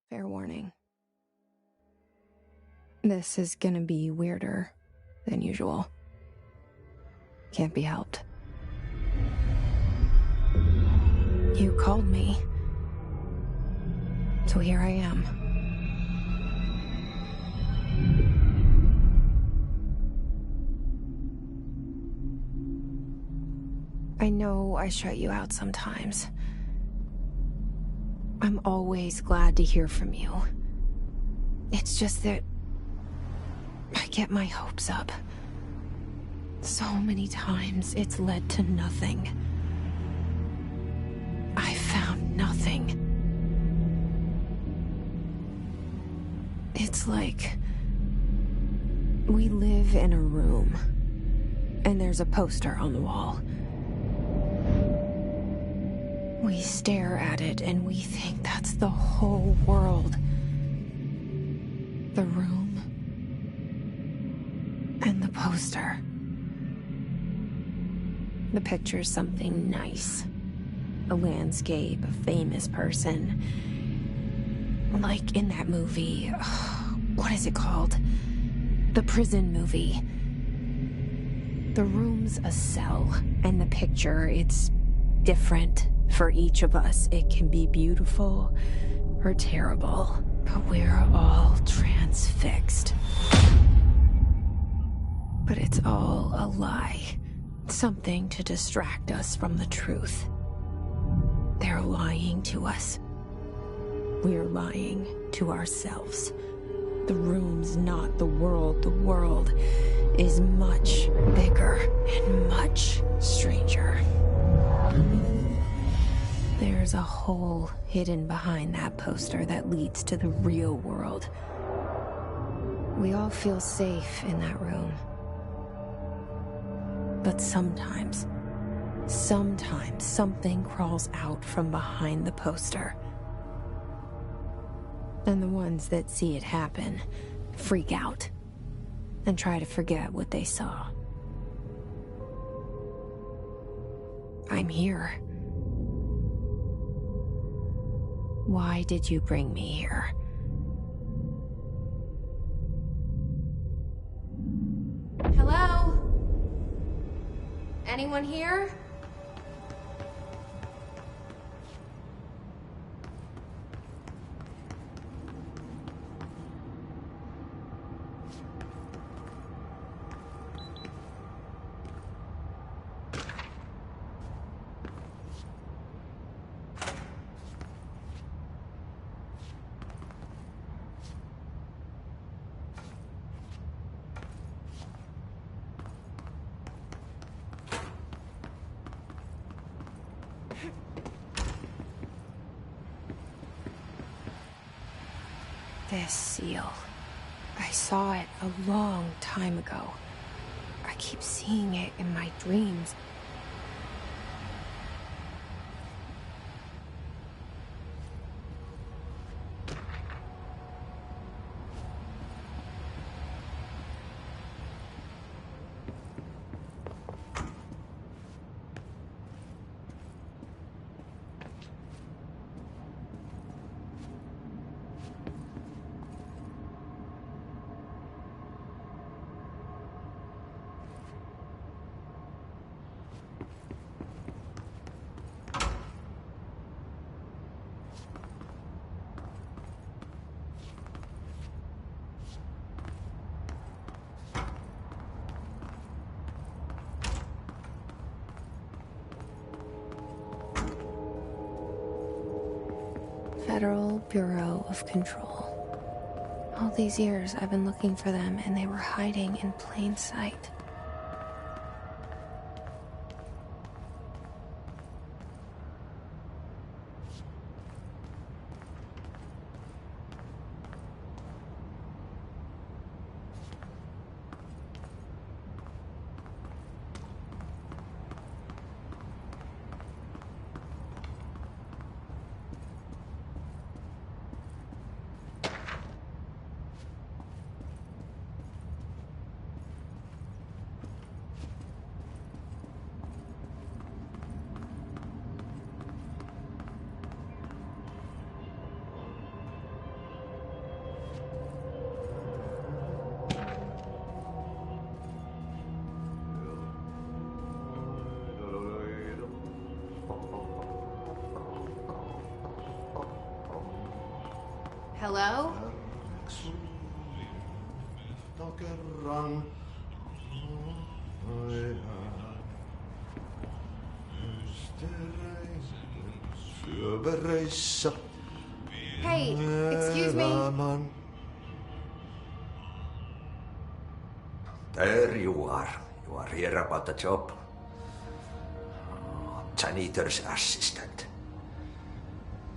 Fair warning. This is gonna be weirder than usual. Can't be helped. You called me. So here I am. I know I shut you out sometimes. I'm always glad to hear from you. It's just that I get my hopes up. So many times it's led to nothing. I found nothing. It's like we live in a room, and there's a poster on the wall. We stare at it and we think that's the whole world. The room and the poster. The picture's something nice. A landscape, a famous person. Like in that movie, what is it called? The prison movie. The room's a cell, and the picture, it's different for each of us. It can be beautiful or terrible, but we're all transfixed. But it's all a lie. Something to distract us from the truth. They're lying to us. We're lying to ourselves. The room's not the world. The world is much bigger and much stranger. There's a hole hidden behind that poster that leads to the real world. We all feel safe in that room. But sometimes something crawls out from behind the poster. And the ones that see it happen freak out and try to forget what they saw. I'm here. Why did you bring me here? Hello? Anyone here? This seal. I saw it a long time ago. I keep seeing it in my dreams. Federal Bureau of Control. All these years I've been looking for them, and they were hiding in plain sight. Hello? Hey, excuse me. There you are. You are here about the job. Janitor's assistant.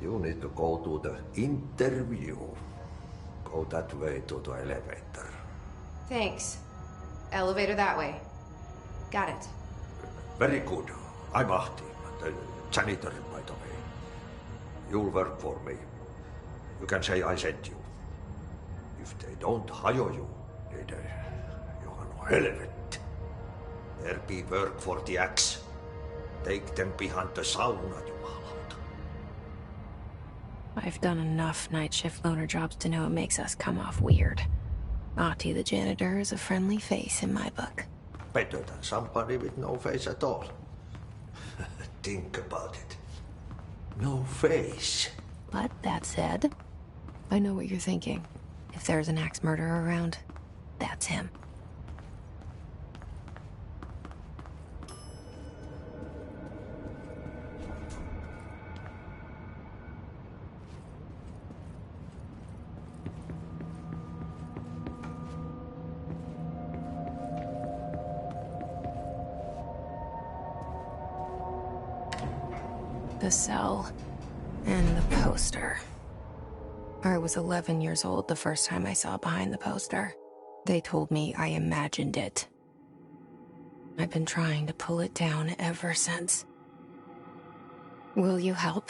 You need to go to the interview. Go that way to the elevator. Thanks. Elevator that way. Got it. Very good. I'm Ahti, the janitor, by the way. You'll work for me. You can say I sent you. If they don't hire you, then you are helvet. There be work for the axe. Take them behind the sauna, jumalauta. I've done enough night shift loner jobs to know it makes us come off weird. Ahti the janitor is a friendly face in my book. Better than somebody with no face at all. Think about it. No face. But that said, I know what you're thinking. If there's an axe murderer around, that's him. The cell and the poster. I was 11 years old the first time I saw behind the poster. They told me I imagined it. I've been trying to pull it down ever since. Will you help?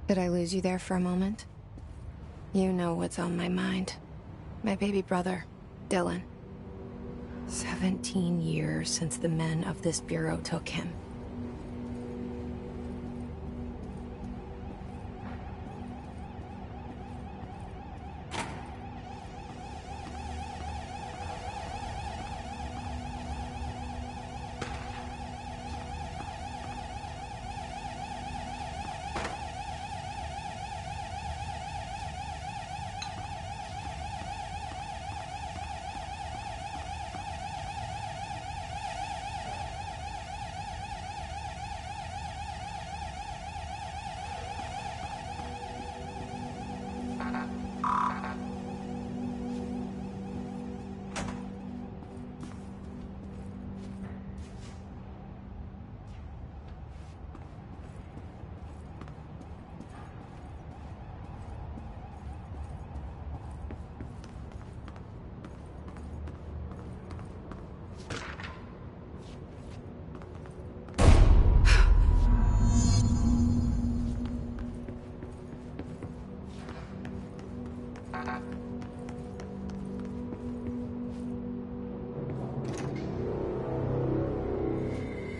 Did I lose you there for a moment? You know what's on my mind. My baby brother, Dylan. 17 years since the men of this bureau took him.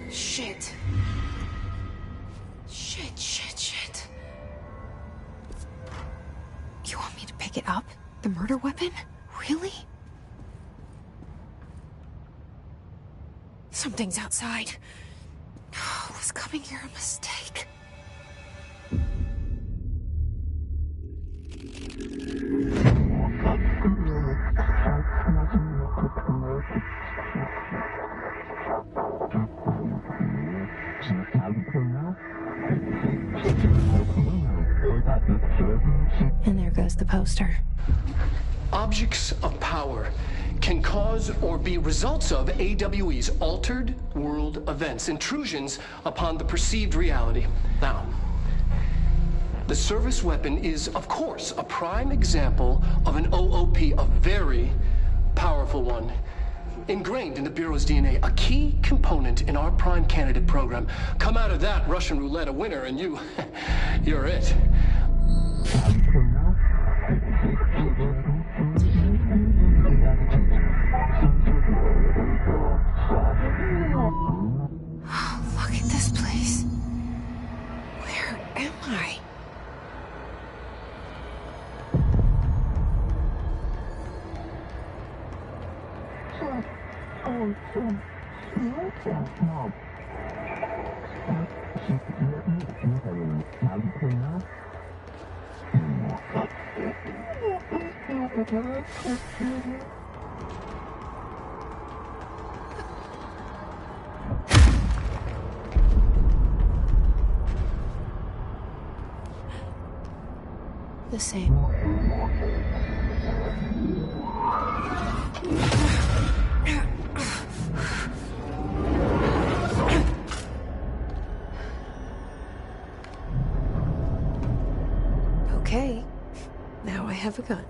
Shit. Shit. You want me to pick it up? The murder weapon? Really? Something's outside. Was coming here a mistake? the poster. Objects of power can cause or be results of AWE's altered world events, intrusions upon the perceived reality. Now, the service weapon is, of course, a prime example of an OOP, a very powerful one, ingrained in the Bureau's DNA, a key component in our prime candidate program. Come out of that Russian roulette a winner, and you're it. Look at this place. Where am I? The same. Okay, now I have a gun.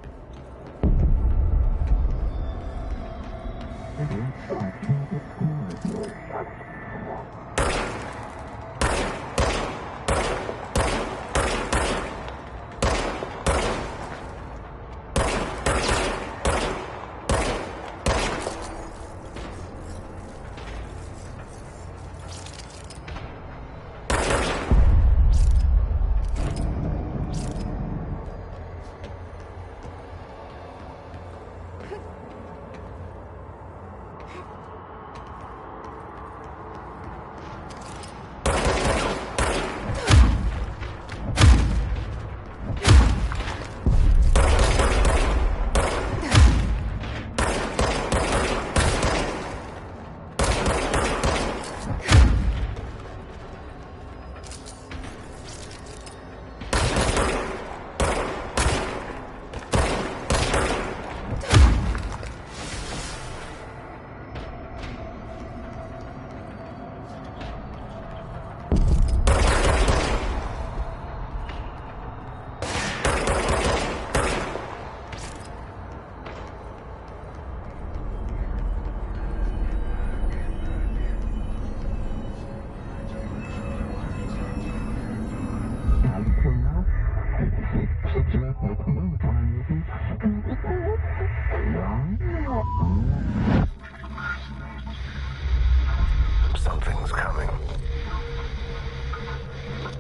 Something's coming.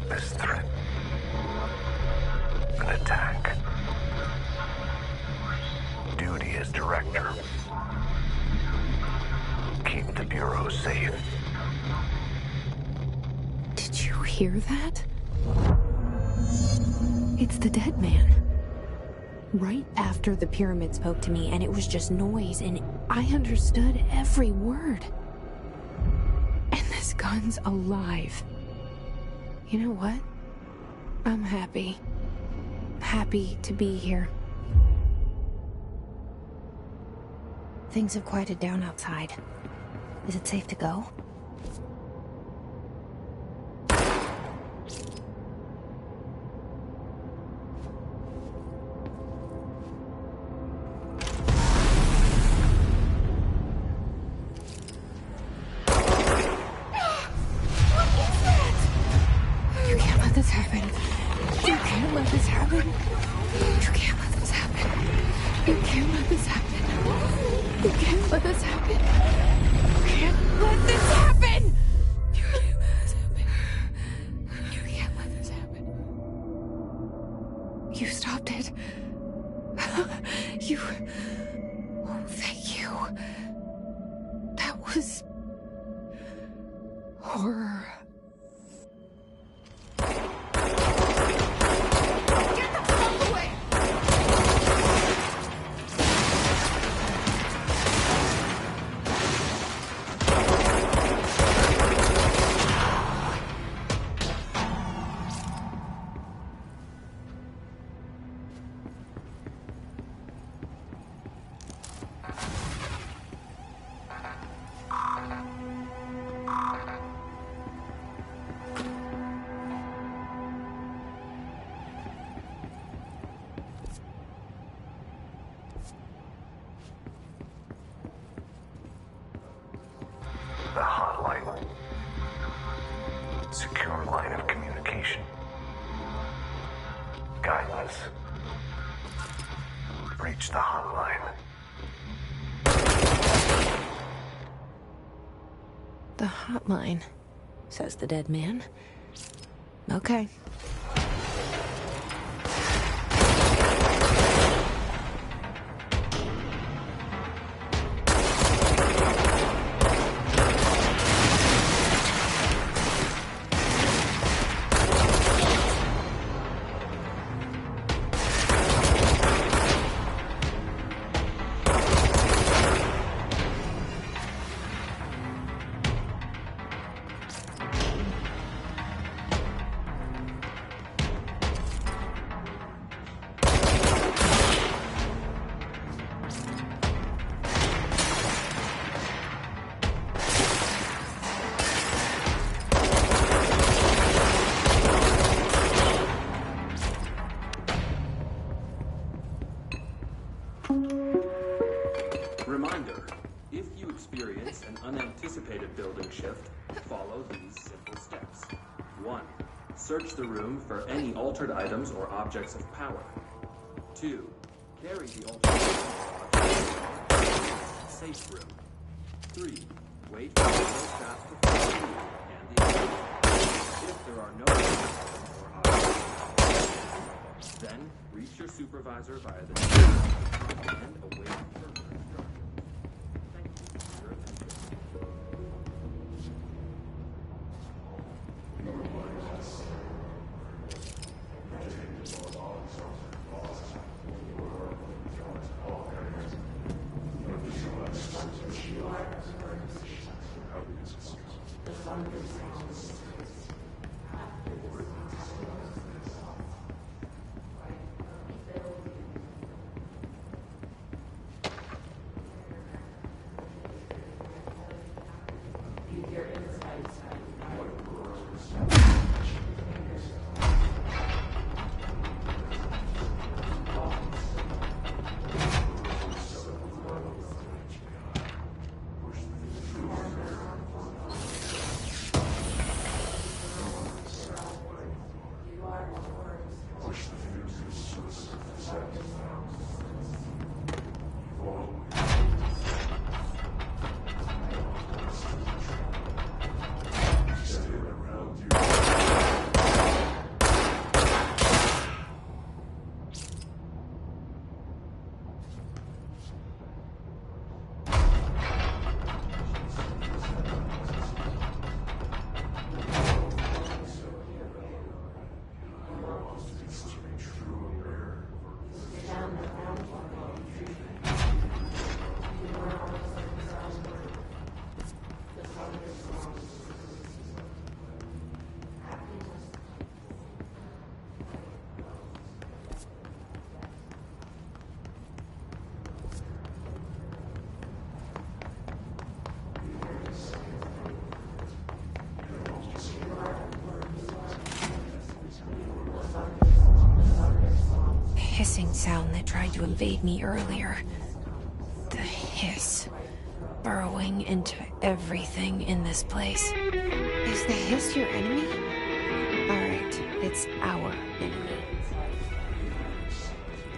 This threat. An attack. Duty as director. Keep the Bureau safe. Did you hear that? It's the dead man. Right after the pyramid spoke to me, and it was just noise, and I understood every word. And this gun's alive. You know what? I'm happy. Happy to be here. Things have quieted down outside. Is it safe to go? This happen. You can't let this happen. You can't let this happen. You can't let this happen. You can't let this happen. You can't let this happen. You can't let this happen. You can't let this happen. You stopped it. You. Oh, thank you. That was horror. the hotline. Secure line of communication. Guidance. Reach the hotline. The hotline, says the dead man. Okay. Reminder, if you experience an unanticipated building shift, follow these simple steps. 1. Search the room for any altered items or objects of power. 2. Carry the altered items or objects to the safe room. 3. Wait for the staff to follow you and the others. If there are no items or objects, then reach your supervisor via the door and await further instructions. Thank you for your attention. Hissing sound that tried to invade me earlier. The hiss. Burrowing into everything in this place. Is the hiss your enemy? Alright, it's our enemy.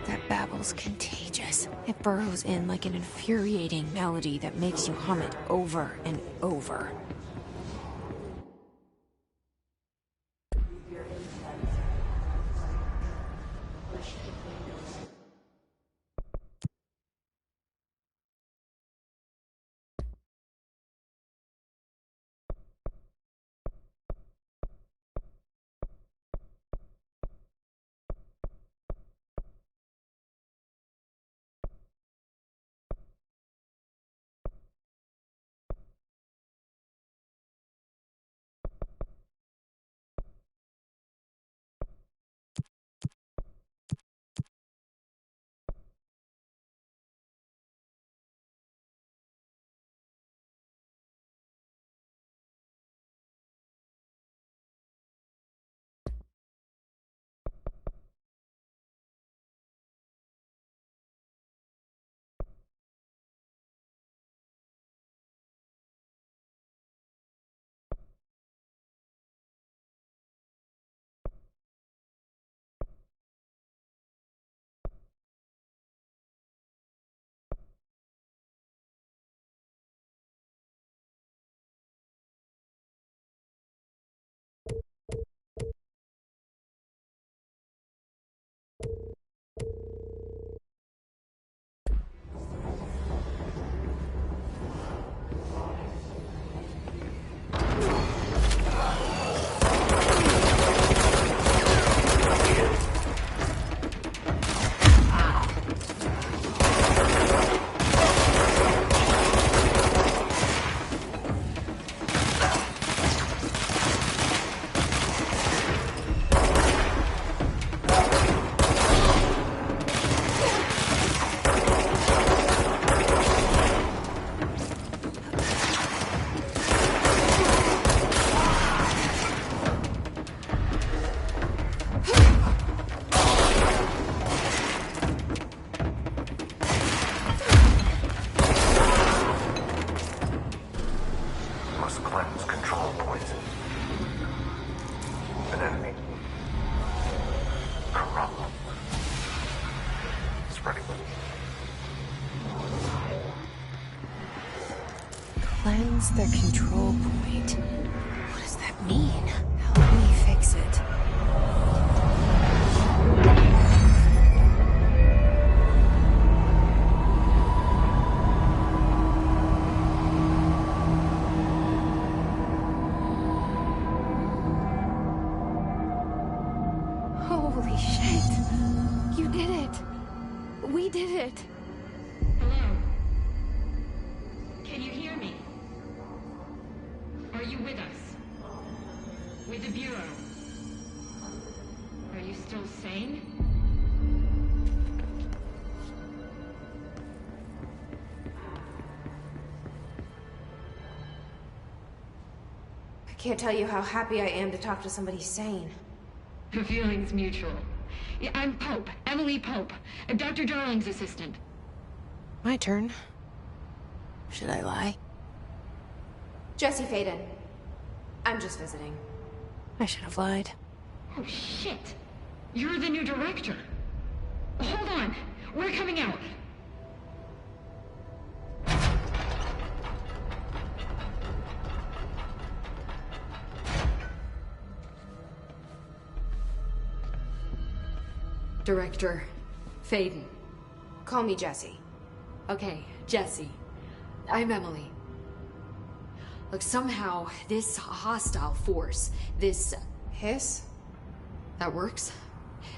That babble's contagious. It burrows in like an infuriating melody that makes you hum it over and over. Cleanse the control point. What does that mean? Help me fix it. Holy shit! You did it! We did it! Hello? Can you hear me? Are you with us? With the Bureau? Are you still sane? I can't tell you how happy I am to talk to somebody sane. The feeling's mutual. Yeah, I'm Pope, Emily Pope, Dr. Darling's assistant. My turn. Should I lie? Jesse Faden. I'm just visiting. I should have lied. Oh, shit. You're the new director. Hold on. We're coming out. Director Faden. Call me Jesse. Okay, Jesse. I'm Emily. Look, somehow this hostile force, this... Hiss? That works.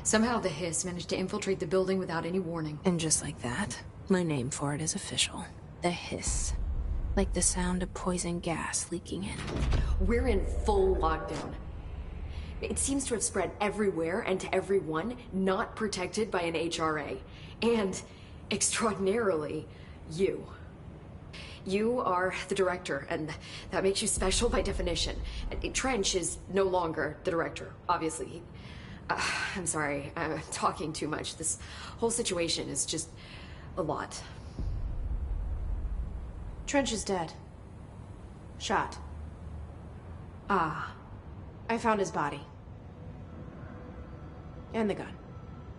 Somehow the Hiss managed to infiltrate the building without any warning. And just like that, my name for it is official. The Hiss. Like the sound of poison gas leaking in. We're in full lockdown. It seems to have spread everywhere and to everyone not protected by an HRA. And, extraordinarily, you. You are the director, and that makes you special by definition. Trench is no longer the director, obviously. I'm sorry, I'm talking too much. This whole situation is just a lot. Trench is dead. Shot. Ah. I found his body. And the gun.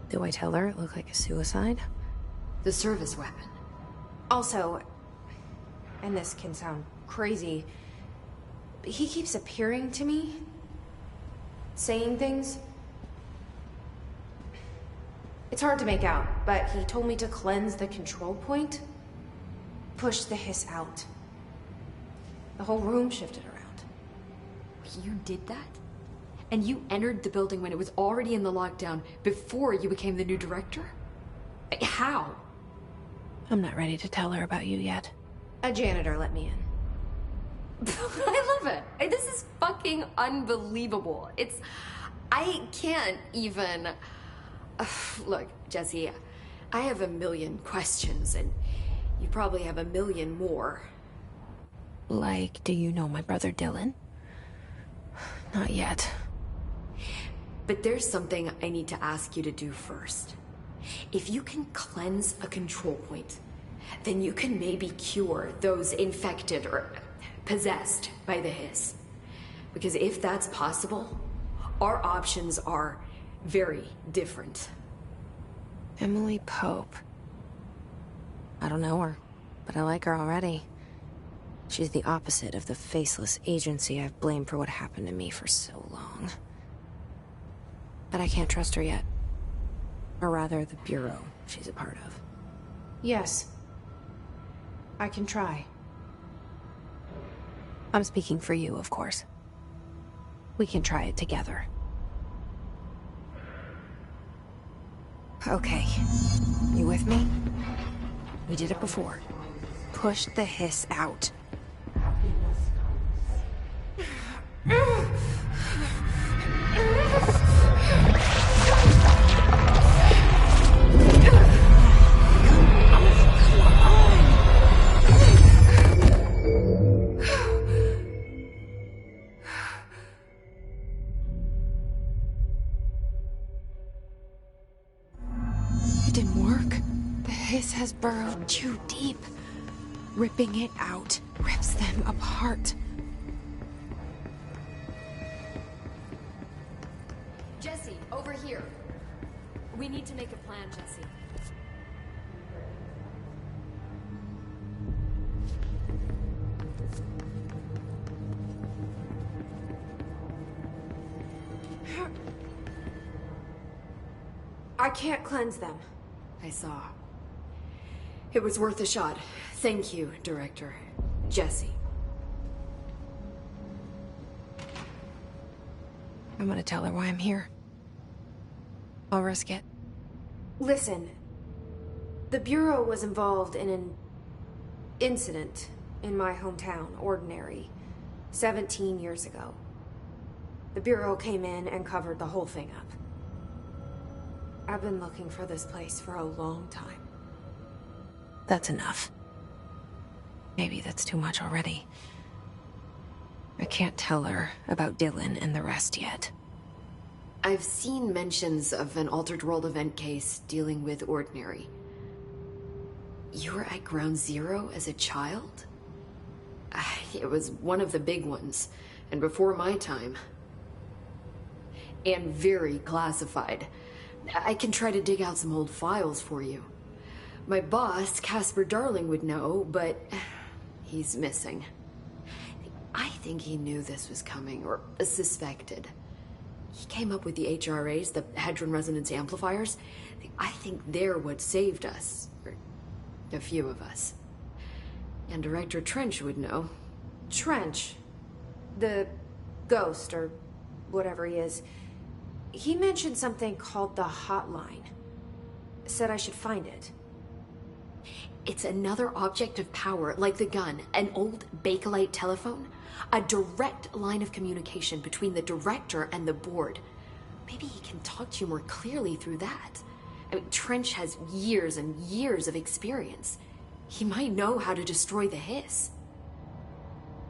Do I tell her it looked like a suicide? The service weapon. Also, and this can sound crazy, but he keeps appearing to me. Saying things. It's hard to make out, but he told me to cleanse the control point. Push the Hiss out. The whole room shifted around. You did that? And you entered the building when it was already in the lockdown before you became the new director? How? I'm not ready to tell her about you yet. A janitor let me in. I love it. This is fucking unbelievable. I can't even... Look, Jesse, I have a million questions, and you probably have a million more. Like, do you know my brother Dylan? Not yet. But there's something I need to ask you to do first. If you can cleanse a control point, then you can maybe cure those infected or possessed by the Hiss. Because if that's possible, our options are very different. Emily Pope. I don't know her, but I like her already. She's the opposite of the faceless agency I've blamed for what happened to me for so long. But I can't trust her yet. Or rather, the Bureau she's a part of. Yes. I can try. I'm speaking for you, of course. We can try it together. Okay. You with me? We did it before. Push the Hiss out. It didn't work. The Hiss has burrowed too deep. Ripping it out rips them apart. Jesse, over here. We need to make a plan, Jesse. I can't cleanse them. I saw. It was worth a shot. Thank you, Director. Jesse. I'm gonna tell her why I'm here. I'll risk it. Listen, the Bureau was involved in an incident in my hometown, Ordinary, 17 years ago. The Bureau came in and covered the whole thing up. I've been looking for this place for a long time. That's enough. Maybe that's too much already. I can't tell her about Dylan and the rest yet. I've seen mentions of an Altered World event case dealing with Ordinary. You were at Ground Zero as a child? It was one of the big ones, and before my time. And very classified. I can try to dig out some old files for you. My boss, Casper Darling, would know, but he's missing. I think he knew this was coming, or suspected. He came up with the HRAs, the Hadron Resonance Amplifiers. I think they're what saved us. Or a few of us. And Director Trench would know. Trench, the ghost, or whatever he is, he mentioned something called the Hotline. Said I should find it. It's another object of power, like the gun, an old Bakelite telephone. A direct line of communication between the Director and the board. Maybe he can talk to you more clearly through that. I mean, Trench has years and years of experience. He might know how to destroy the Hiss.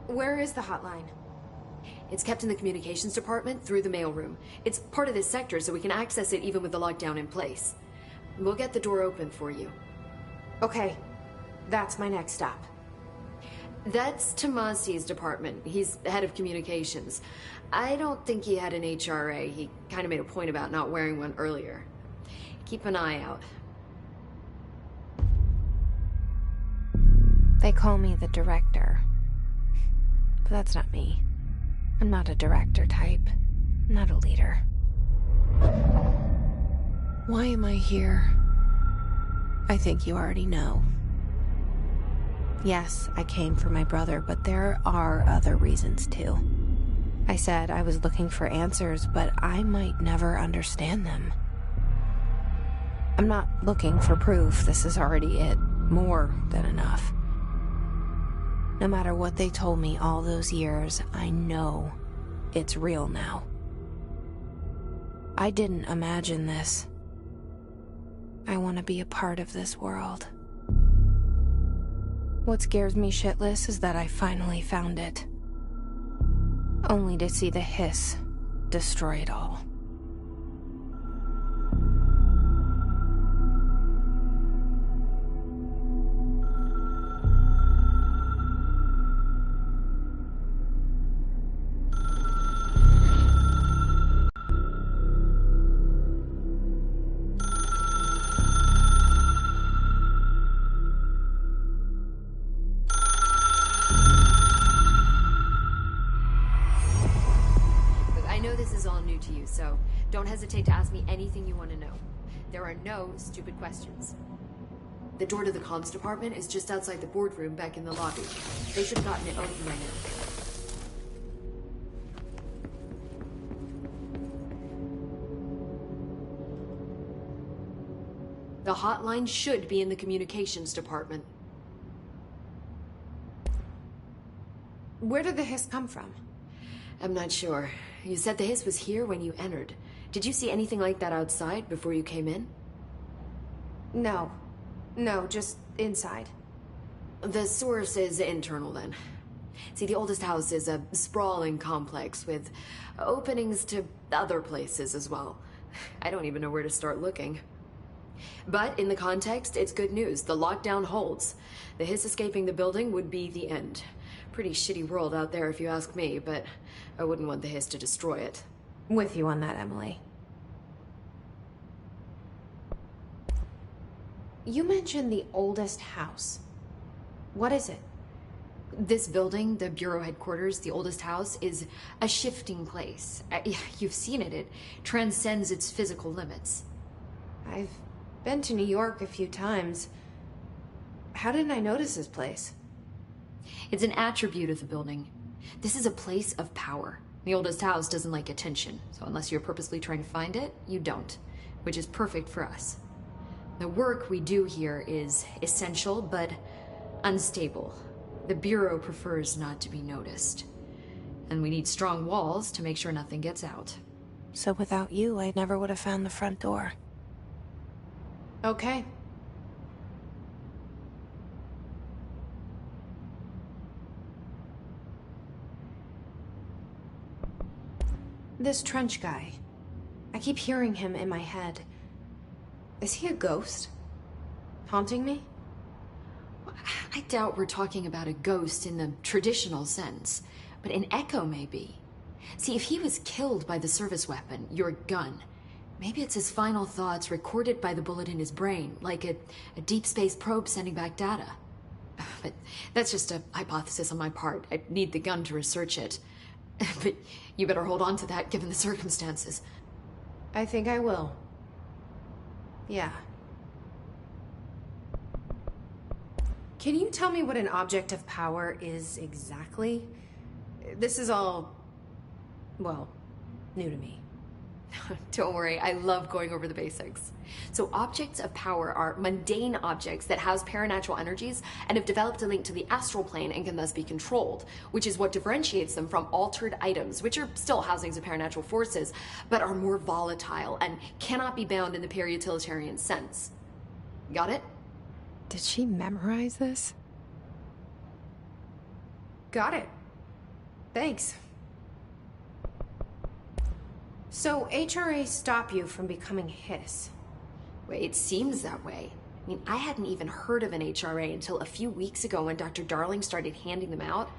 Where is the hotline? It's kept in the communications department through the mailroom. It's part of this sector, so we can access it even with the lockdown in place. We'll get the door open for you. Okay, that's my next stop. That's Tomasi's department. He's head of communications. I don't think he had an HRA. He kind of made a point about not wearing one earlier. Keep an eye out. They call me the Director. But that's not me. I'm not a director type. I'm not a leader. Why am I here? I think you already know. Yes, I came for my brother, but there are other reasons too. I said I was looking for answers, but I might never understand them. I'm not looking for proof. This is already it. More than enough. No matter what they told me all those years, I know it's real now. I didn't imagine this. I want to be a part of this world. What scares me shitless is that I finally found it. Only to see the Hiss destroy it all. So don't hesitate to ask me anything you want to know. There are no stupid questions. The door to the comms department is just outside the boardroom back in the lobby. They should have gotten it open by now. The hotline should be in the communications department. Where did the Hiss come from? I'm not sure. You said the Hiss was here when you entered. Did you see anything like that outside before you came in? No. No, just inside. The source is internal then. See, the oldest house is a sprawling complex with openings to other places as well. I don't even know where to start looking. But in the context, it's good news. The lockdown holds. The Hiss escaping the building would be the end. Pretty shitty world out there if you ask me, but I wouldn't want the Hiss to destroy it. With you on that, Emily. You mentioned the oldest house. What is it? This building, the Bureau headquarters, the oldest house, is a shifting place. You've seen it. It transcends its physical limits. I've been to New York a few times. How didn't I notice this place? It's an attribute of the building. This is a place of power. The oldest house doesn't like attention, so unless you're purposely trying to find it, you don't, which is perfect for us. The work we do here is essential, but unstable. The Bureau prefers not to be noticed. And we need strong walls to make sure nothing gets out. So without you, I never would have found the front door. Okay. This Trench guy. I keep hearing him in my head. Is he a ghost? Haunting me? I doubt we're talking about a ghost in the traditional sense, but an echo maybe. See, if he was killed by the service weapon, your gun, maybe it's his final thoughts recorded by the bullet in his brain, like a deep space probe sending back data. But that's just a hypothesis on my part. I'd need the gun to research it. But you better hold on to that given the circumstances. I think I will. Yeah. Can you tell me what an object of power is exactly? This is all, well, new to me. Don't worry, I love going over the basics. So objects of power are mundane objects that house paranatural energies and have developed a link to the astral plane and can thus be controlled, which is what differentiates them from altered items, which are still housings of paranatural forces, but are more volatile and cannot be bound in the peri-utilitarian sense. Got it? Did she memorize this? Got it. Thanks. So HRA stop you from becoming Hiss? Wait, it seems that way. I mean, I hadn't even heard of an HRA until a few weeks ago when Dr. Darling started handing them out.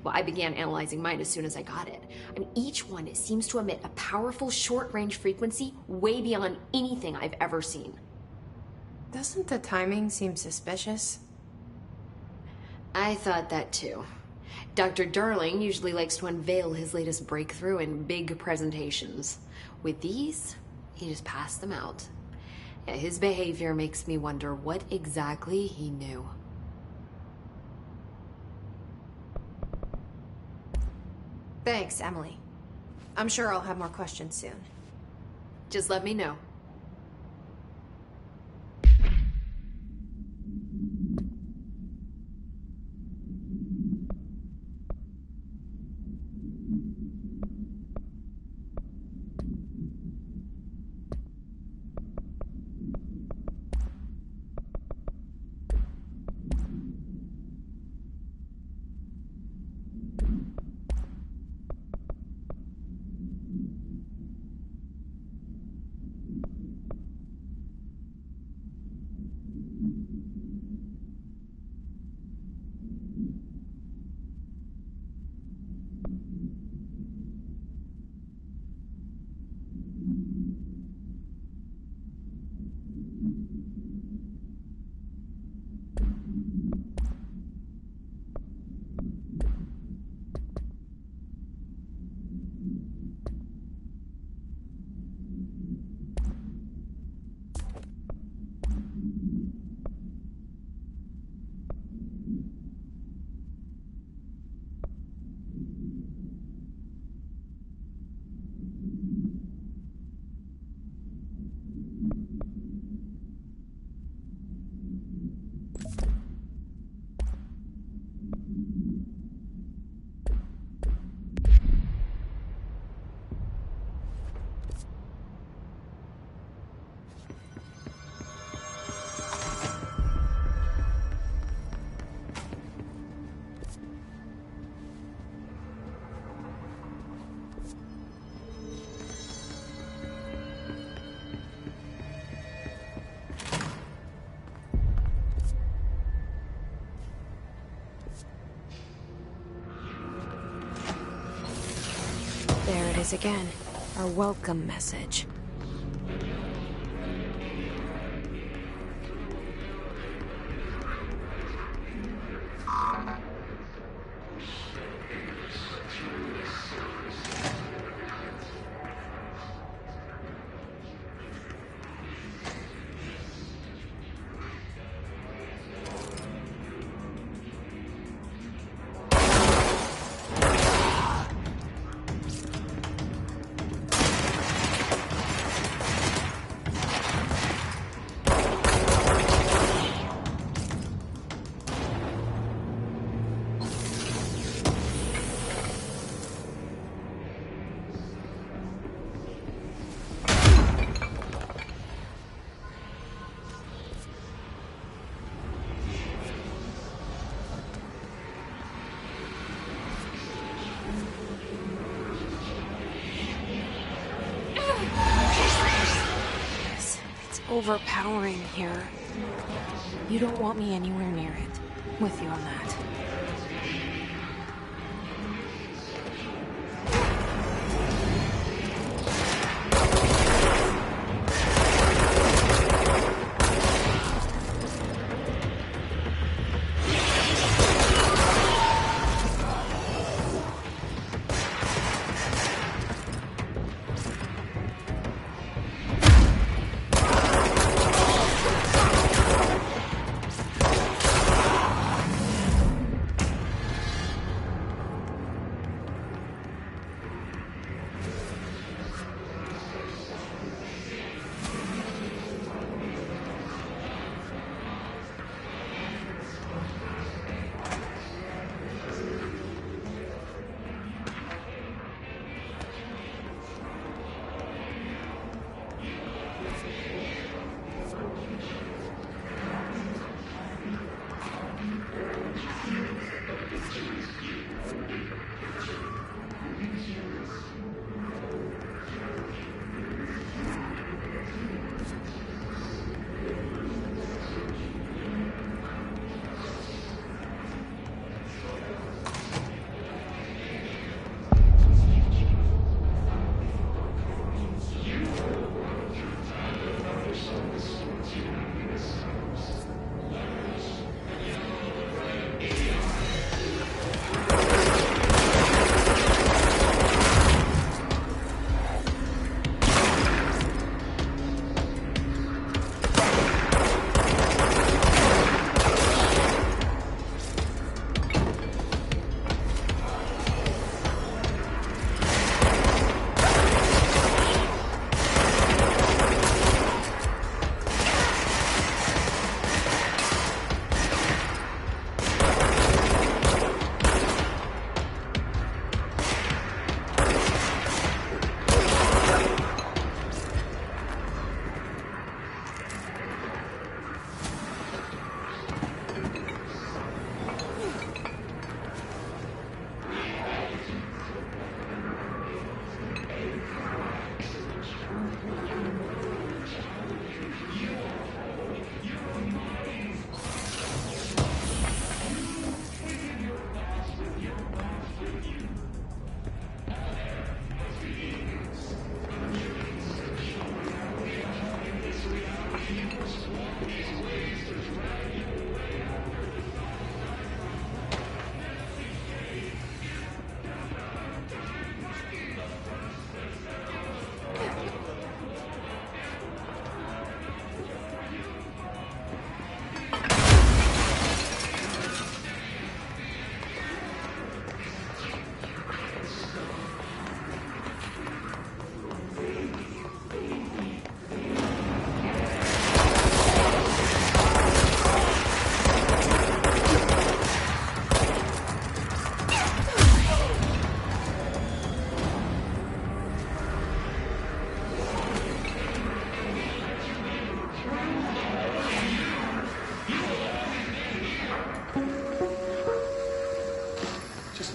Well, I began analyzing mine as soon as I got it. I mean, each one seems to emit a powerful short-range frequency way beyond anything I've ever seen. Doesn't the timing seem suspicious? I thought that too. Dr. Darling usually likes to unveil his latest breakthrough in big presentations. With these, he just passed them out. Yeah, his behavior makes me wonder what exactly he knew. Thanks, Emily. I'm sure I'll have more questions soon. Just let me know. There it is again. Our welcome message. overpowering here. You don't want me anywhere near it. With you on that.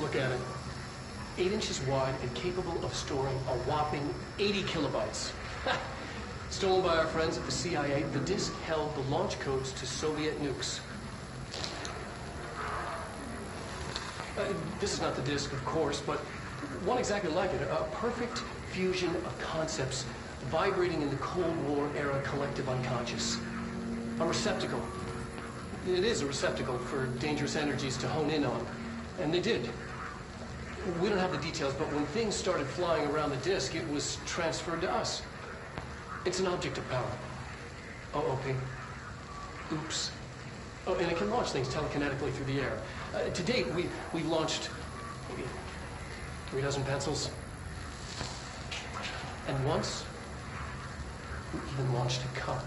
Look at it. 8 inches wide and capable of storing a whopping 80 kilobytes. Stolen by our friends at the CIA, the disk held the launch codes to Soviet nukes. This is not the disk, of course, but one exactly like it. A perfect fusion of concepts vibrating in the Cold War era collective unconscious. A receptacle. It is a receptacle for dangerous energies to hone in on. And they did. We don't have the details, but when things started flying around the disk, it was transferred to us. It's an object of power. Oh, okay. Oops. Oh, and it can launch things telekinetically through the air. To date, we've launched maybe 3 dozen pencils. And once, we even launched a cup.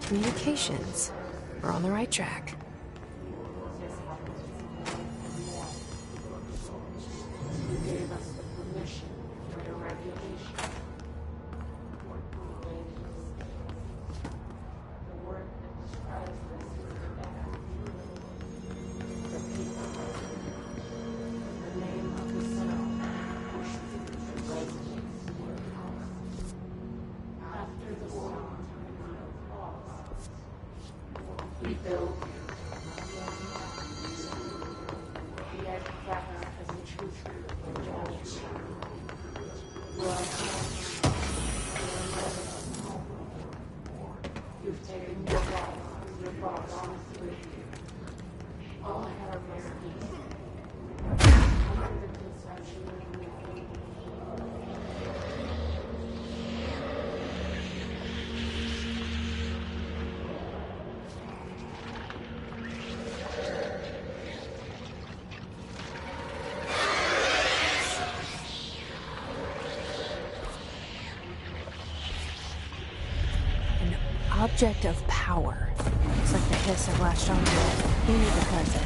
Communications. We're on the right track. Object of power. Looks like the hiss have latched onto it. We need to cleanse it.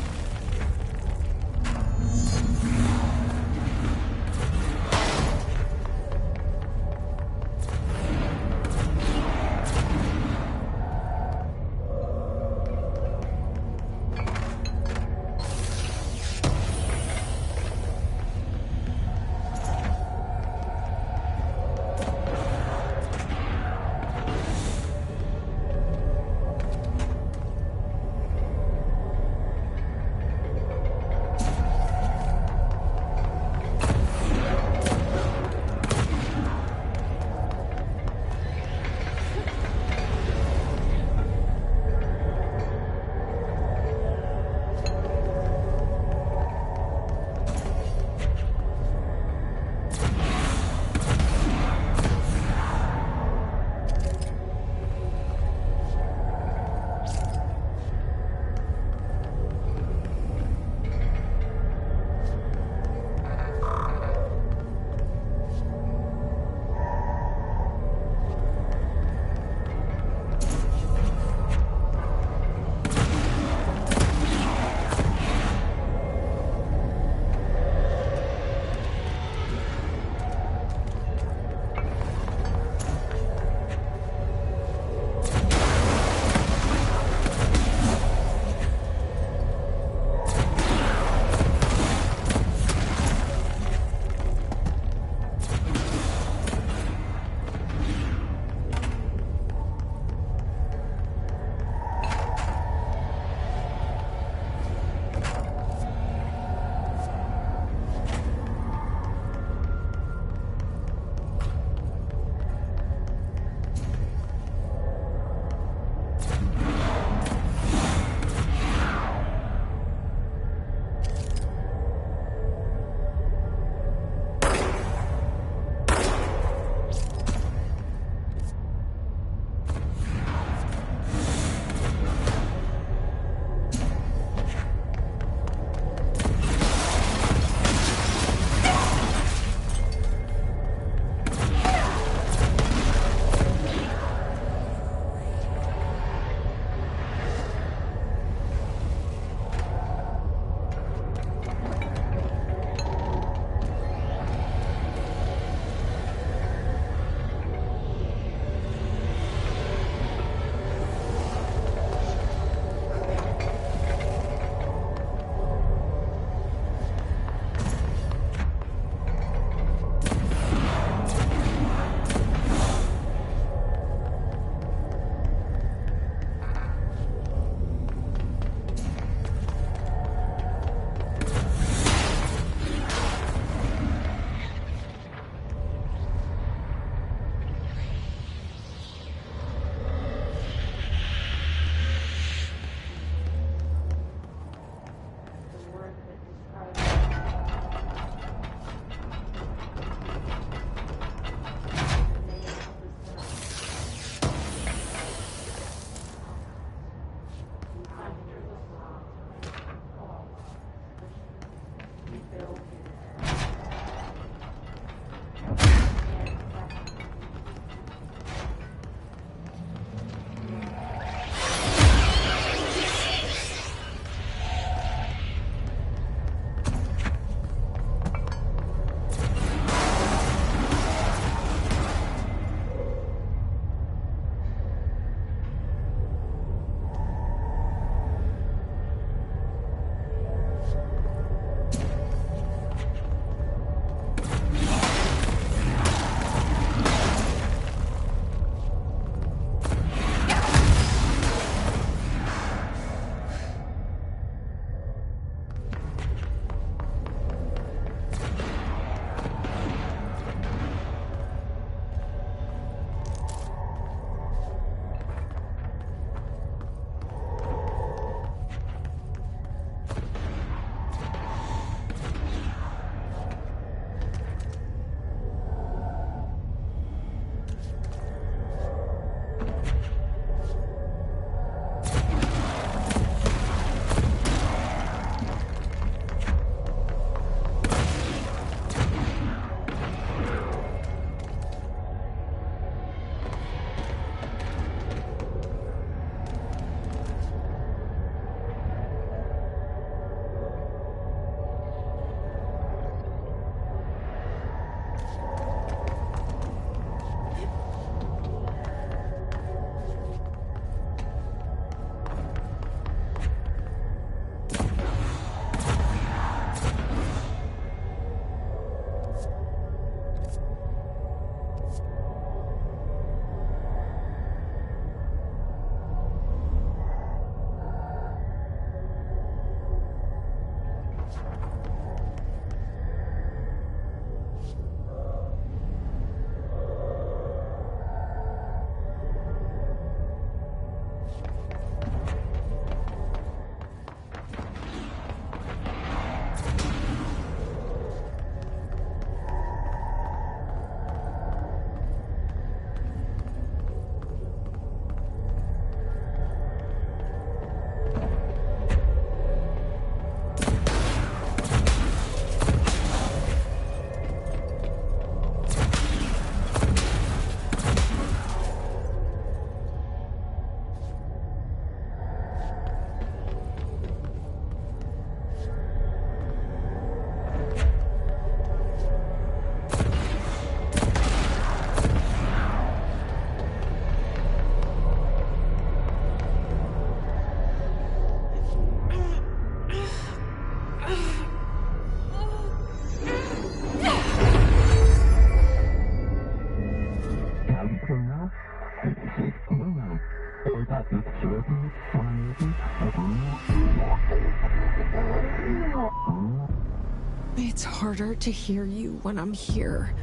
It's harder to hear you when I'm here.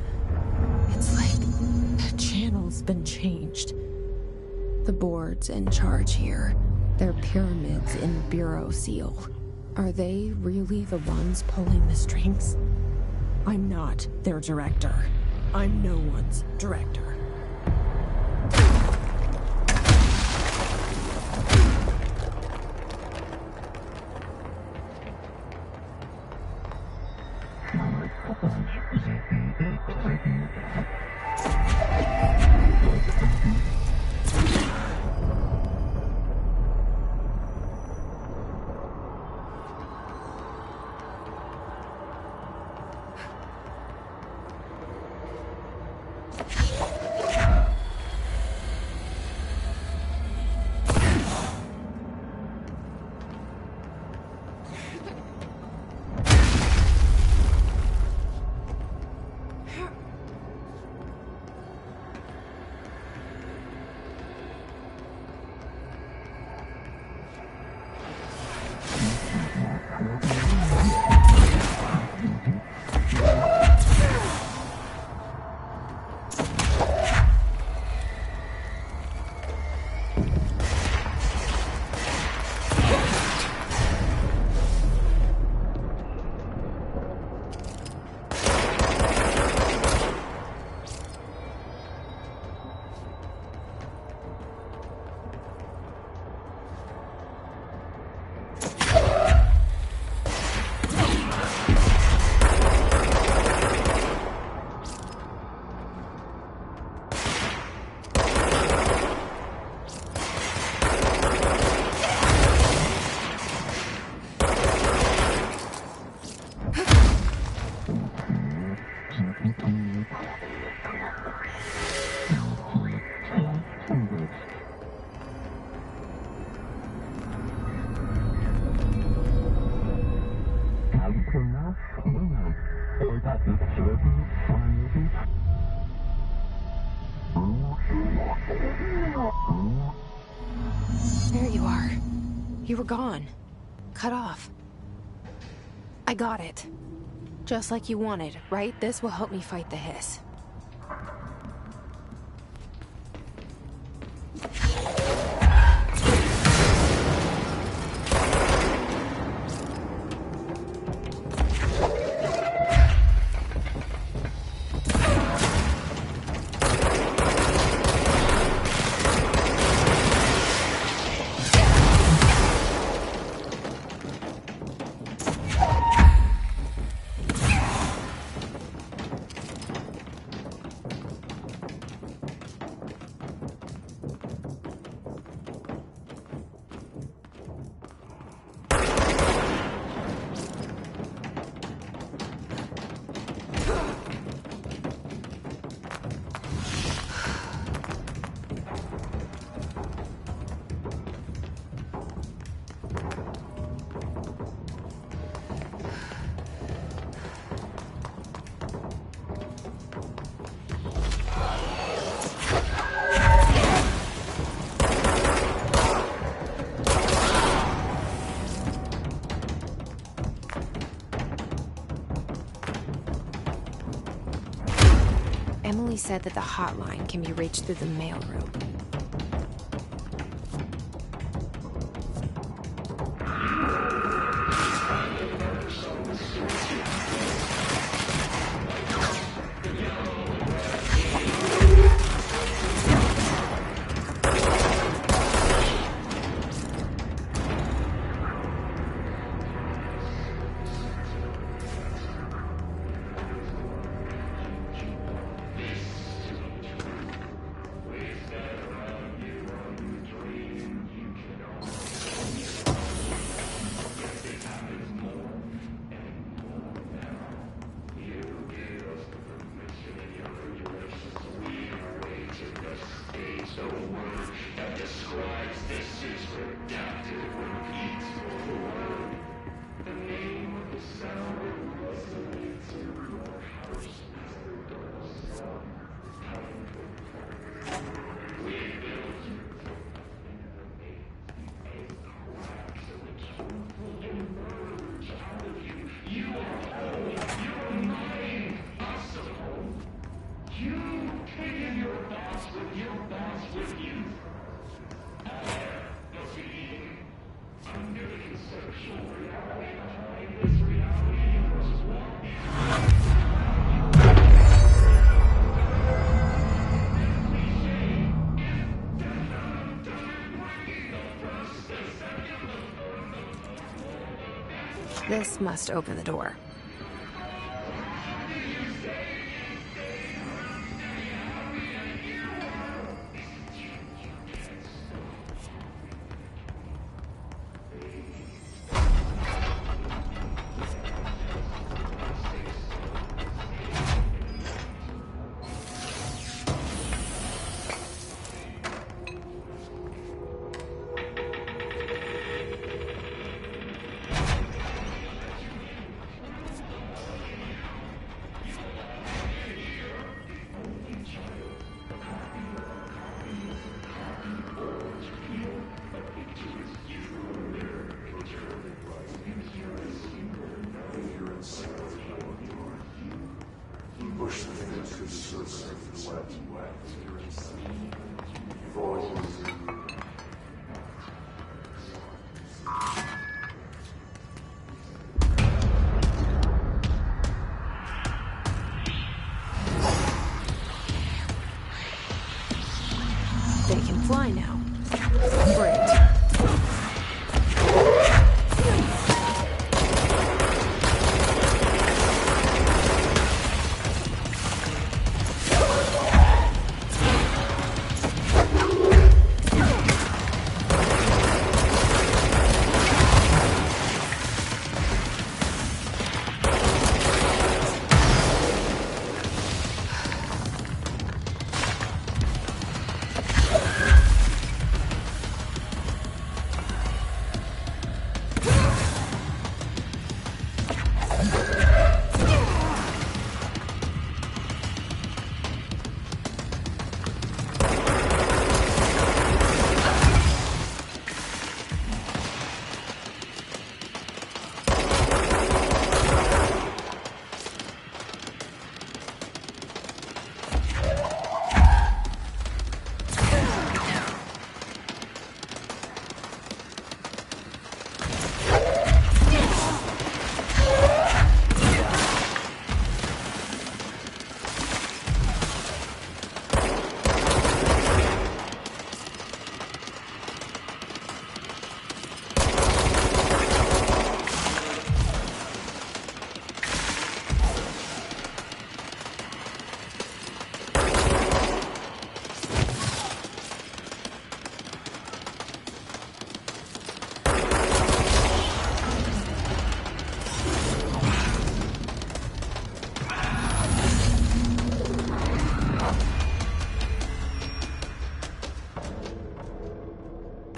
It's like the channel's been changed. The board's in charge here. They're pyramids in Bureau Seal. Are they really the ones pulling the strings? I'm not their director. I'm no one's director. There you are. You were gone. Cut off. I got it. Just like you wanted, right? This will help me fight the hiss. Emily said that the hotline can be reached through the mailroom. This must open the door. They can fly now. Great.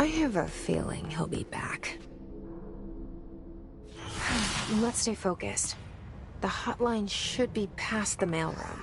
I have a feeling he'll be back. Let's stay focused. The hotline should be past the mailroom.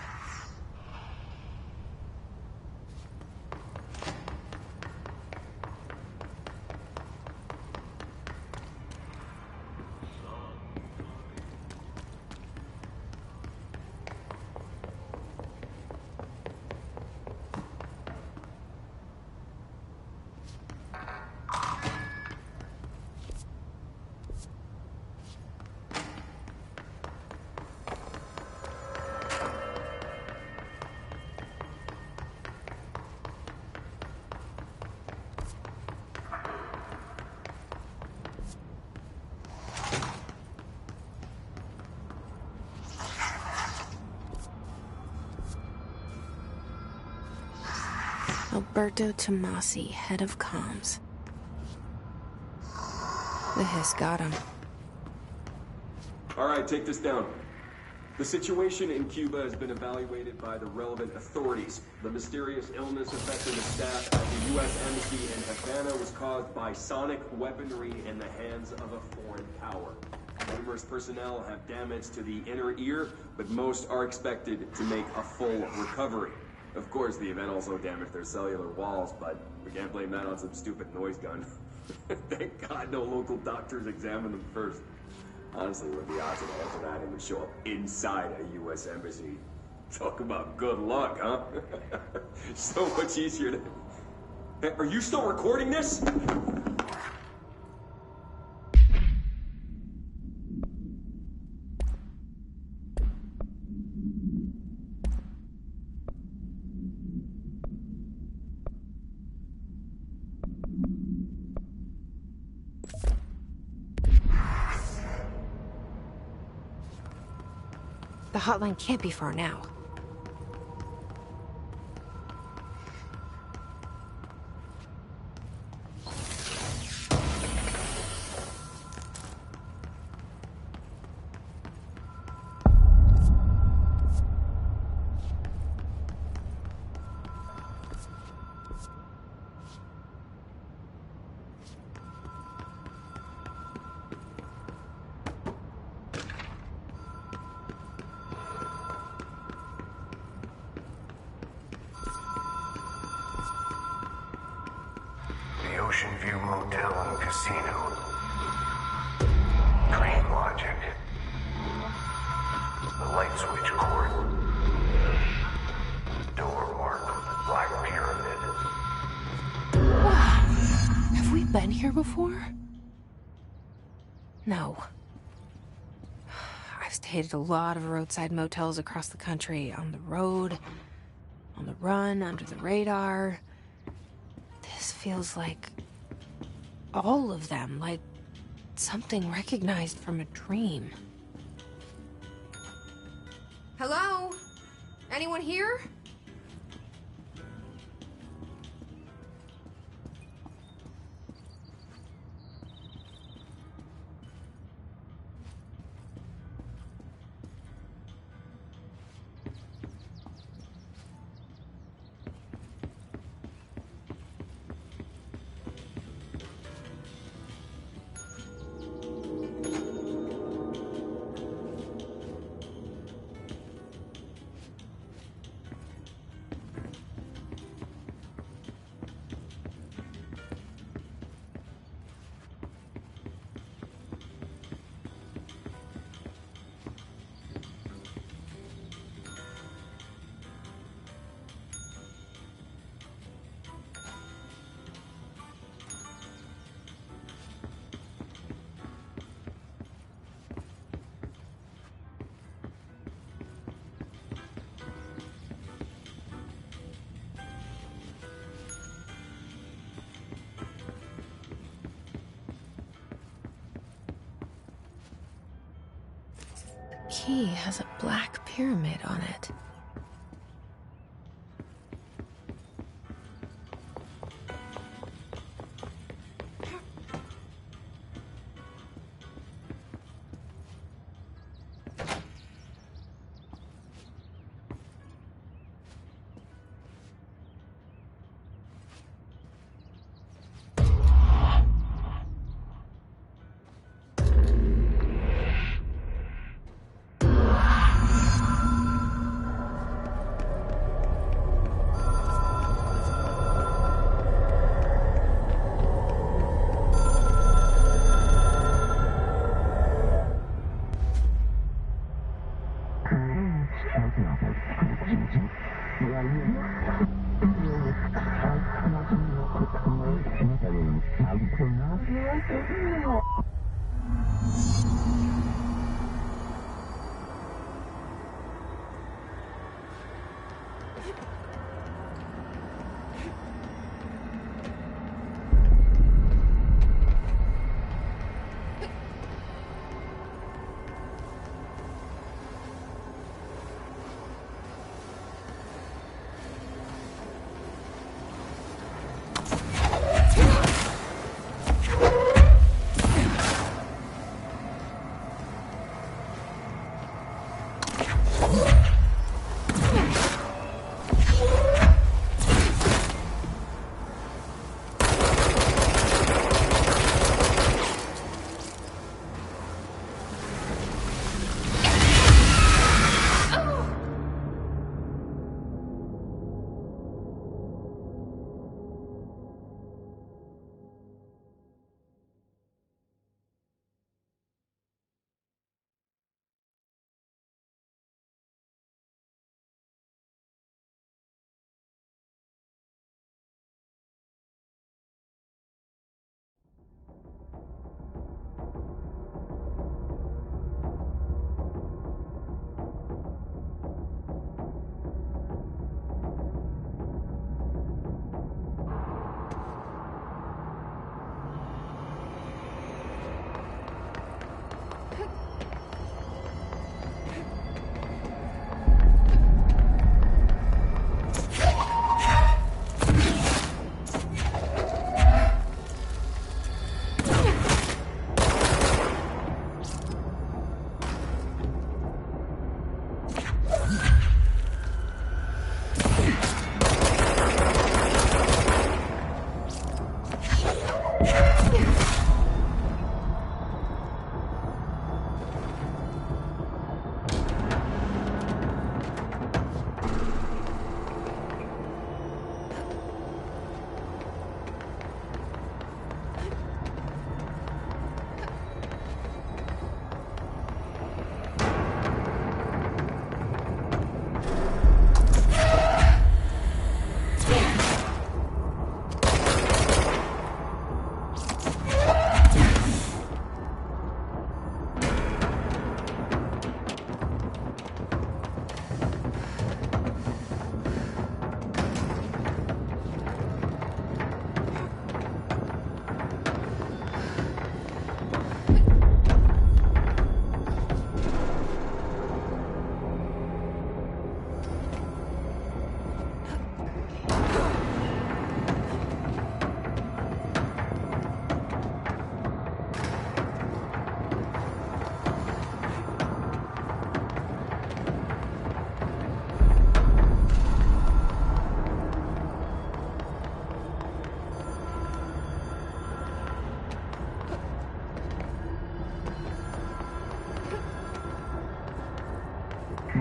Alberto Tomasi, head of comms. The hiss got him. All right, take this down. The situation in Cuba has been evaluated by the relevant authorities. The mysterious illness affecting the staff at the U.S. Embassy in Havana was caused by sonic weaponry in the hands of a foreign power. Numerous personnel have damage to the inner ear, but most are expected to make a full recovery. Of course, the event also damaged their cellular walls, but we can't blame that on some stupid noise gun. Thank God no local doctors examined them first. Honestly, what are the odds of that would show up inside a U.S. embassy? Talk about good luck, huh? So much easier to... Hey, are you still recording this? The hotline can't be far now. Ocean View Motel and Casino. Dream Logic. The light switch cord. Door marked with the Black Pyramid. Wow. Have we been here before? No. I've stayed at a lot of roadside motels across the country, on the road, on the run, under the radar. This feels like all of them, like something recognized from a dream. Hello? Anyone here? Key has a black pyramid on it.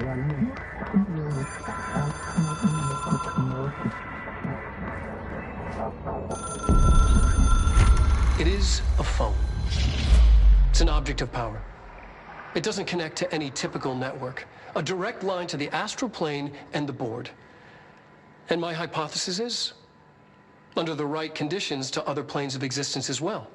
It is a phone. It's an object of power. It doesn't connect to any typical network. A direct line to the astral plane and the board. And my hypothesis is, under the right conditions, to other planes of existence as well.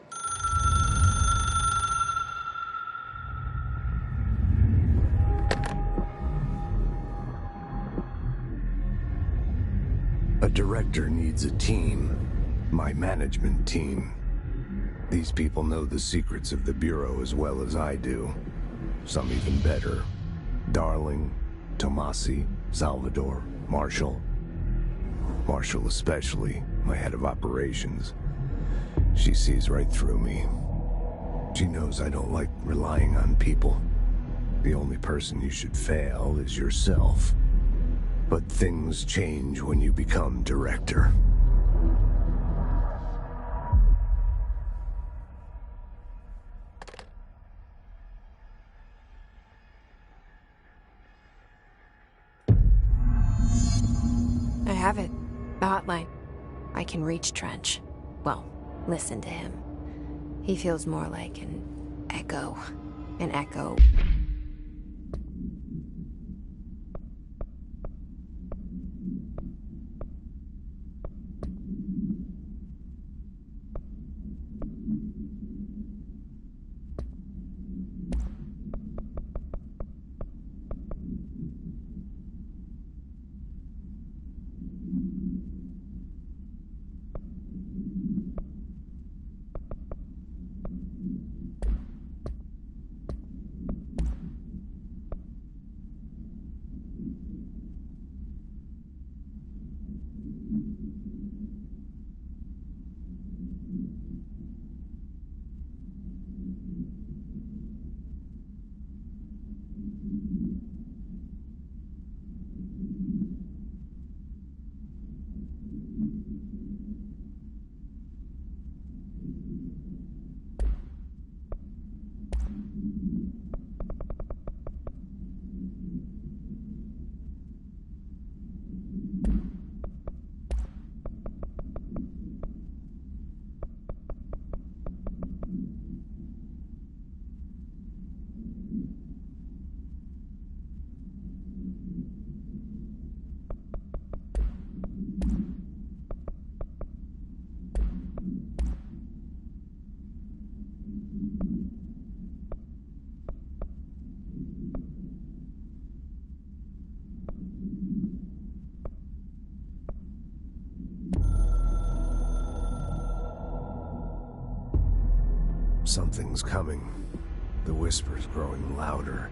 A director needs a team. My management team. These people know the secrets of the Bureau as well as I do. Some even better. Darling, Tomasi, Salvador, Marshall. Marshall especially, my head of operations. She sees right through me. She knows I don't like relying on people. The only person you should fail is yourself. But things change when you become director. I have it. The hotline. I can reach Trench. Well, listen to him. He feels more like an echo. An echo. Something's coming. The whisper's growing louder.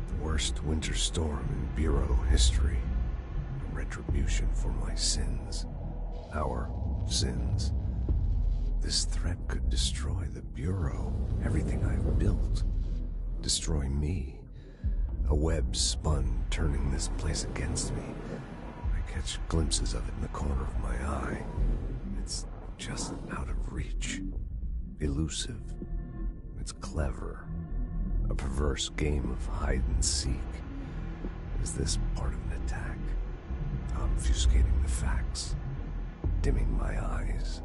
The worst winter storm in Bureau history. A retribution for my sins. Our sins. This threat could destroy the Bureau. Everything I've built. Destroy me. A web spun, turning this place against me. I catch glimpses of it in the corner of my eye. It's just out of reach. Elusive. It's clever. A perverse game of hide and seek. Is this part of an attack? Obfuscating the facts. Dimming my eyes.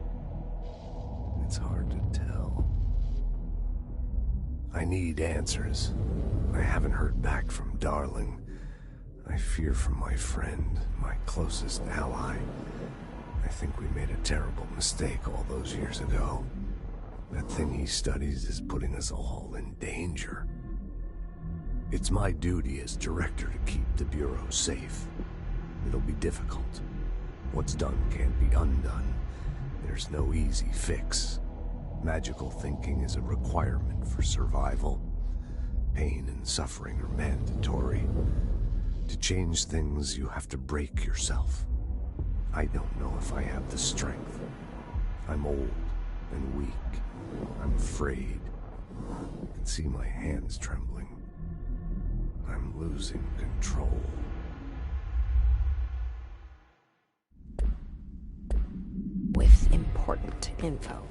It's hard to tell. I need answers. I haven't heard back from Darling. I fear for my friend, my closest ally. I think we made a terrible mistake all those years ago. That thing he studies is putting us all in danger. It's my duty as director to keep the Bureau safe. It'll be difficult. What's done can't be undone. There's no easy fix. Magical thinking is a requirement for survival. Pain and suffering are mandatory. To change things, you have to break yourself. I don't know if I have the strength. I'm old and weak. I'm afraid. I can see my hands trembling. I'm losing control. With important info.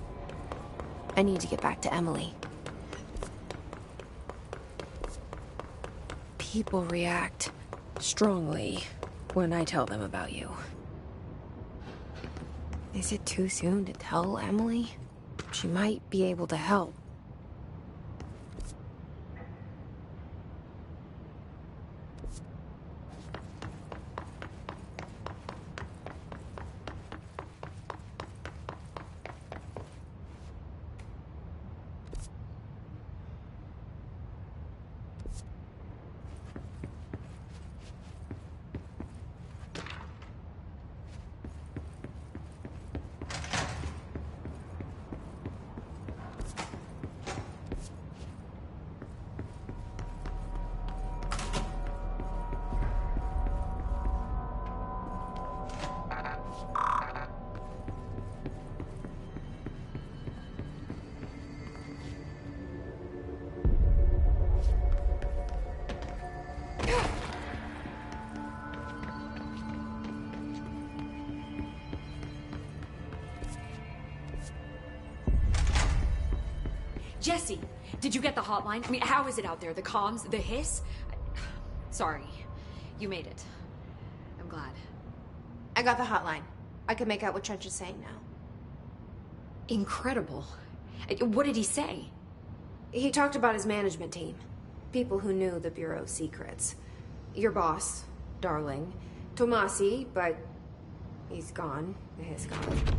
I need to get back to Emily. People react strongly when I tell them about you. Is it too soon to tell Emily? She might be able to help. Jesse, did you get the hotline? I mean, how is it out there? The comms? The hiss? Sorry. You made it. I'm glad. I got the hotline. I can make out what Trench is saying now. Incredible. What did he say? He talked about his management team. People who knew the Bureau's secrets. Your boss, Darling. Tomasi, but he's gone. The hiss gone.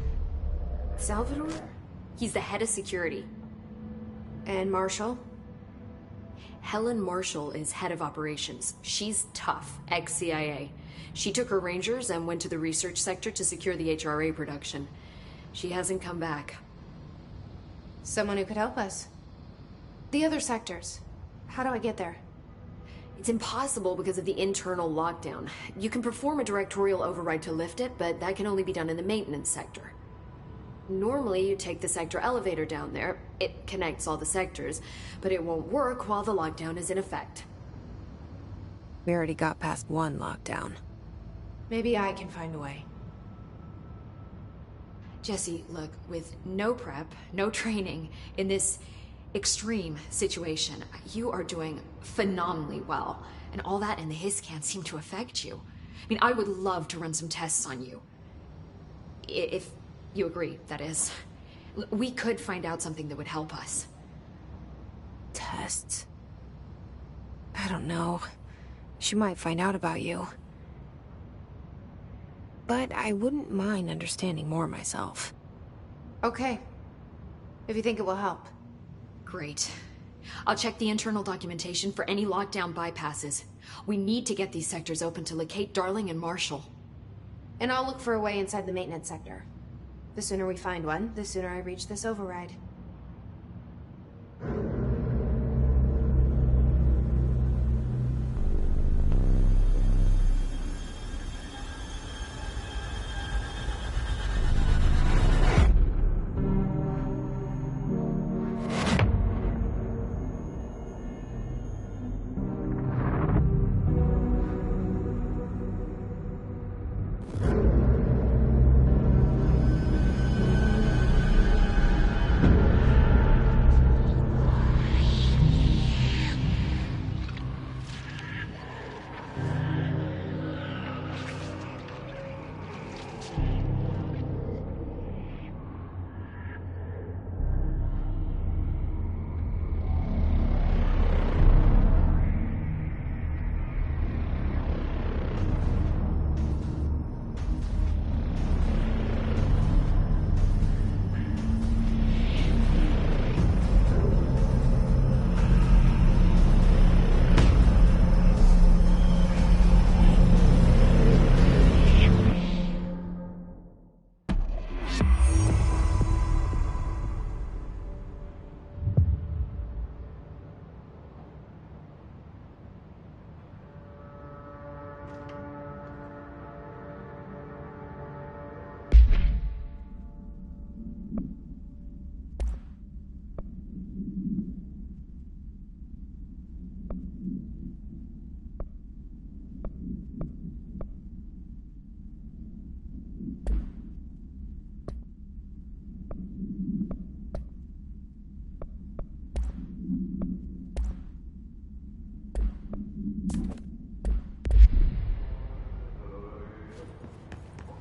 Salvador? He's the head of security. And Marshall? Helen Marshall is head of operations. She's tough, ex-CIA. She took her Rangers and went to the research sector to secure the HRA production. She hasn't come back. Someone who could help us. The other sectors. How do I get there? It's impossible because of the internal lockdown. You can perform a directorial override to lift it, but that can only be done in the maintenance sector. Normally, you take the sector elevator down there. It connects all the sectors, but it won't work while the lockdown is in effect. We already got past one lockdown. Maybe I can find a way. Jesse, look, with no prep, no training, in this extreme situation, you are doing phenomenally well. And all that and the hiss can't seem to affect you. I mean, I would love to run some tests on you. If you agree, that is. We could find out something that would help us. Tests? I don't know. She might find out about you. But I wouldn't mind understanding more myself. Okay. If you think it will help. Great. I'll check the internal documentation for any lockdown bypasses. We need to get these sectors open to locate Darling and Marshall. And I'll look for a way inside the maintenance sector. The sooner we find one, the sooner I reach this override.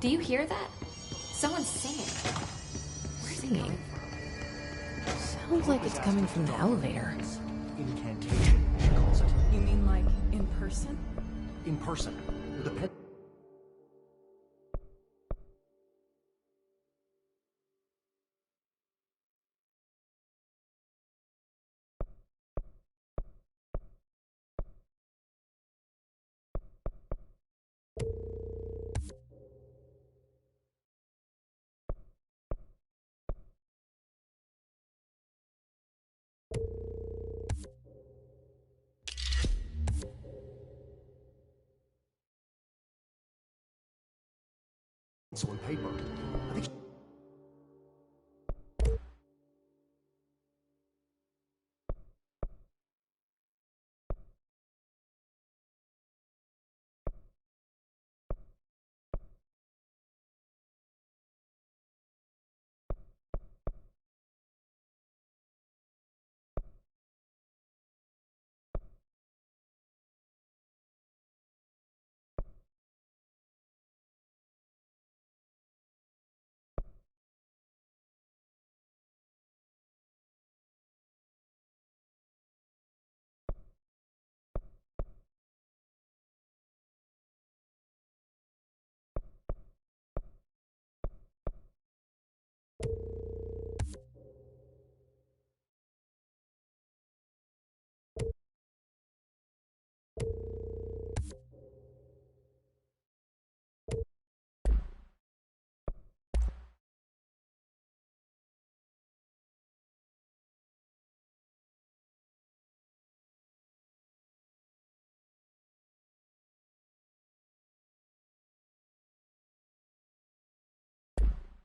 Do you hear that? Someone's singing. Singing? Sounds like it's coming from the elevator. Incantation, she calls it. You mean like in person? In person. With a pen. So on paper. I think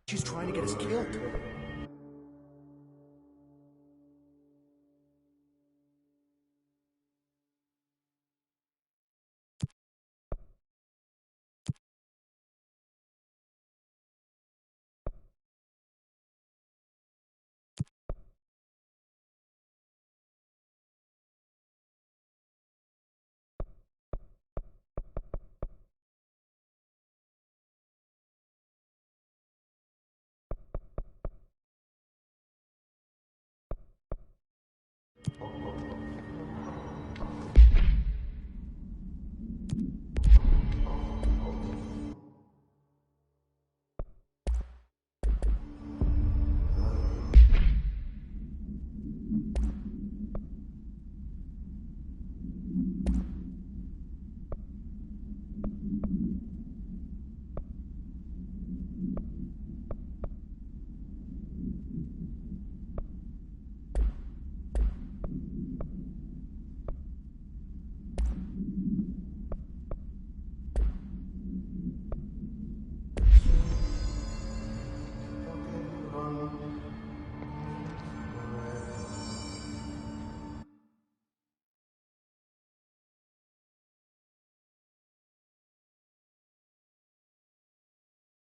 she's trying to get us killed.